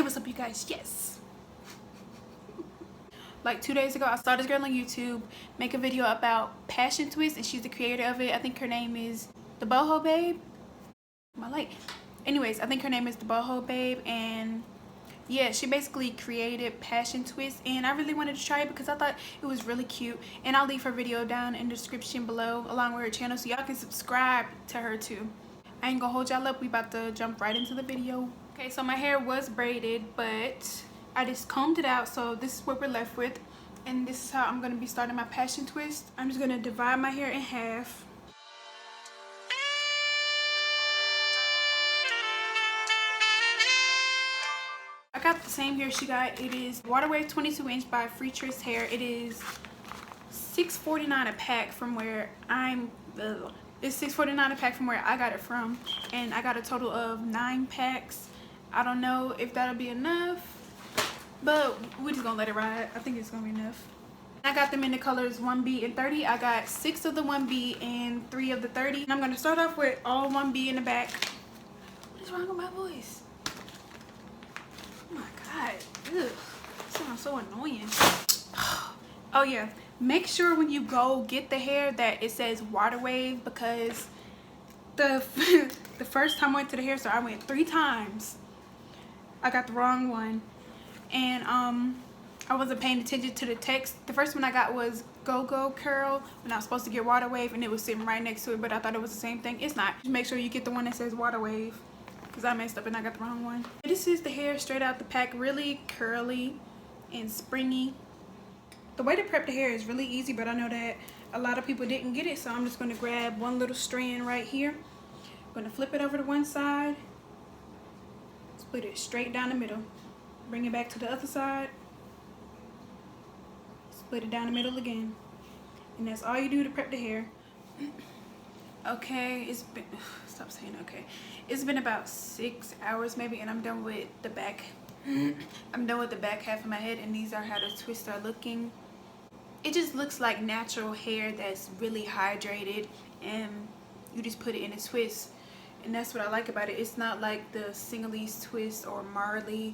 what's up, you guys? Yes. Like 2 days ago, I saw this girl on YouTube make a video about passion twist, and she's the creator of it. I think her name is the BOHO babe. My light. Anyways, I think her name is the BOHO babe, and yeah, she basically created passion twist, and I really wanted to try it because I thought it was really cute. And I'll leave her video down in the description below along with her channel so y'all can subscribe to her too. I ain't gonna hold y'all up. We about to jump right into the video. Okay, so my hair was braided, but I just combed it out, so this is what we're left with, and this is how I'm gonna be starting my passion twist. I'm just gonna divide my hair in half. I got the same hair she got. It is Waterwave 22 inch by Free Tris Hair. It is $6.49 a pack from where it's $6.49 a pack from where I got it from, and I got a total of 9 packs. I don't know if that'll be enough, but we're just gonna let it ride. I think it's gonna be enough. I got them in the colors 1B and 30. I got 6 of the 1B and 3 of the 30. And I'm gonna start off with all 1B in the back. What is wrong with my voice? Oh my god. Ugh. This sounds so annoying. Oh yeah. Make sure when you go get the hair that it says Waterwave, because the first time I went to the hair store, I went 3 times. I got the wrong one, and I wasn't paying attention to the text. The first one I got was Go Curl when I was supposed to get Waterwave, and it was sitting right next to it, but I thought it was the same thing. It's not. Just make sure you get the one that says Waterwave, because I messed up and I got the wrong one. This is the hair straight out the pack, really curly and springy. The way to prep the hair is really easy, but I know that a lot of people didn't get it, so I'm just going to grab one little strand right here. I'm going to flip it over to one side, split it straight down the middle, bring it back to the other side, split it down the middle again, and that's all you do to prep the hair. Okay, it's been, stop saying okay. It's been about 6 hours maybe, and I'm done with the back. I'm done with the back half of my head, and these are how the twists are looking. It just looks like natural hair that's really hydrated, and you just put it in a twist, and that's what I like about it. It's not like the Singalese twist or Marley,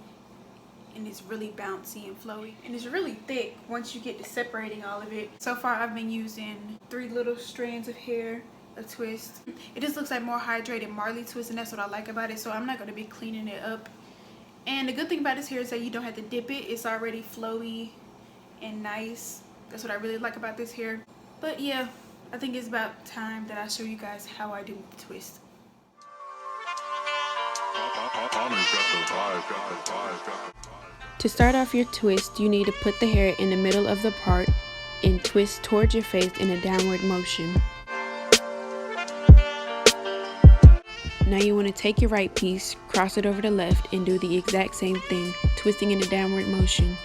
and it's really bouncy and flowy, and it's really thick once you get to separating all of it. So far I've been using 3 little strands of hair a twist. It just looks like more hydrated Marley twist, and that's what I like about it. So I'm not going to be cleaning it up. And the good thing about this hair is that you don't have to dip it. It's already flowy and nice. That's what I really like about this hair. But yeah, I think it's about time that I show you guys how I do the twist. To start off your twist, you need to put the hair in the middle of the part and twist towards your face in a downward motion. Now you want to take your right piece, cross it over the left, and do the exact same thing, twisting in a downward motion.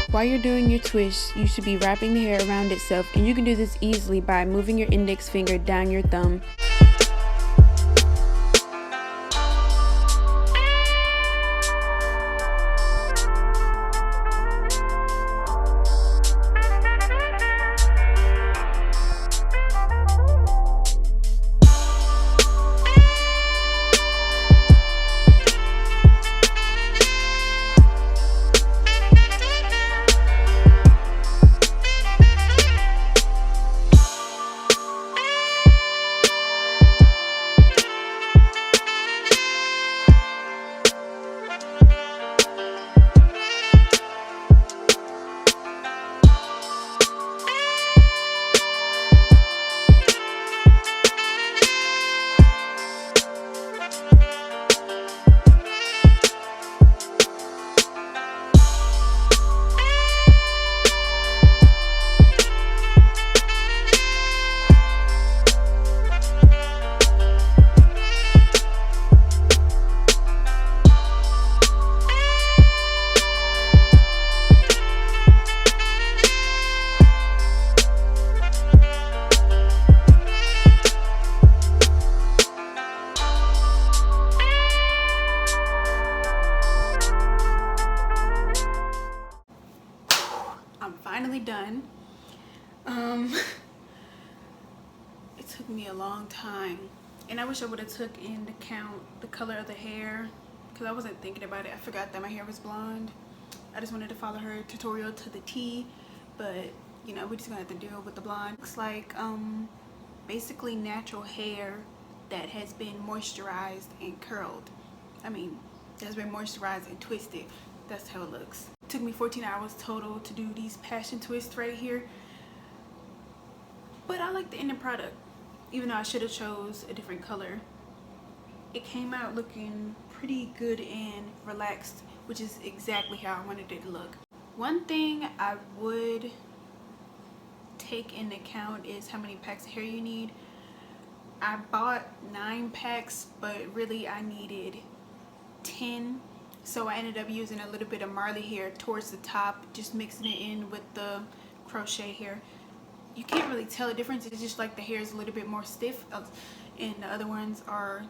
While you're doing your twist, you should be wrapping the hair around itself, and you can do this easily by moving your index finger down your thumb. It took me a long time, and I wish I would have took into account the color of the hair, because I wasn't thinking about it. I forgot that my hair was blonde. I just wanted to follow her tutorial to the T, but you know, we're just gonna have to deal with the blonde. Looks like basically natural hair that has been moisturized and curled. I mean, that's been moisturized and twisted. That's how it looks. It took me 14 hours total to do these passion twists right here, but I like the ending product, even though I should have chose a different color. It came out looking pretty good and relaxed, which is exactly how I wanted it to look. One thing I would take into account is how many packs of hair you need. I bought 9 packs, but really I needed 10, so I ended up using a little bit of Marley hair towards the top, just mixing it in with the crochet hair. You can't really tell the difference. It's just like the hair is a little bit more stiff and the other ones are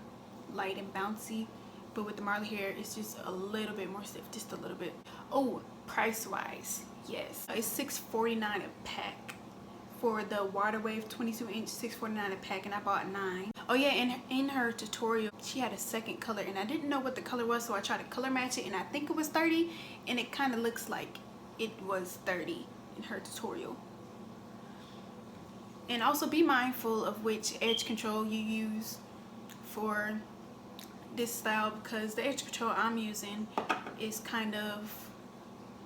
light and bouncy, but with the Marley hair it's just a little bit more stiff, just a little bit. Oh, price wise, yes, it's $6.49 a pack. For the Water Wave 22-inch, $6.49 a pack, and I bought 9. Oh yeah, and in her tutorial she had a second color, and I didn't know what the color was, so I tried to color match it, and I think it was 30, and it kind of looks like it was 30 in her tutorial. And also be mindful of which edge control you use for this style, because the edge control I'm using is kind of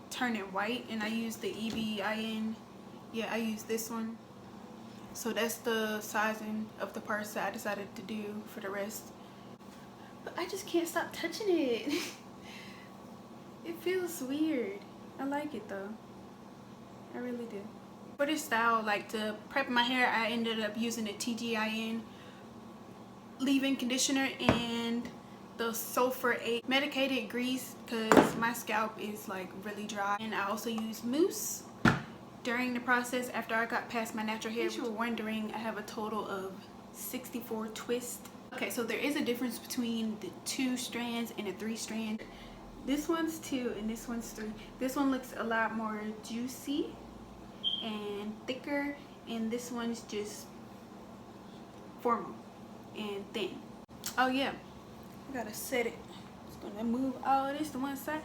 turning white, and I use the EBIN. Yeah, I use this one. So that's the sizing of the parts that I decided to do for the rest. But I just can't stop touching it. It feels weird. I like it though. I really do. For this style, like to prep my hair, I ended up using the TGIN leave-in conditioner and the Sulfur 8 medicated grease, because my scalp is like really dry. And I also use mousse during the process after I got past my natural hair. If you were wondering, I have a total of 64 twists. Okay, so there is a difference between the 2 strands and the 3 strand. This one's 2 and this one's 3. This one looks a lot more juicy and thicker, and this one's just formal and thin. Oh yeah, I gotta set it. Just gonna move all this to one side.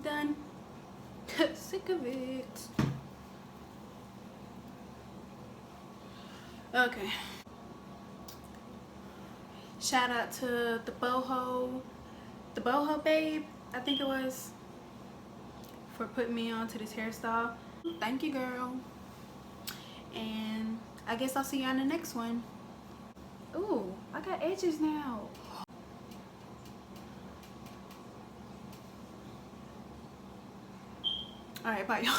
Done. Sick of it. Okay. Shout out to the BOHO babe, I think it was, for putting me on to this hairstyle. Thank you, girl. And I guess I'll see you on the next one. Ooh, I got edges now. All right, bye y'all.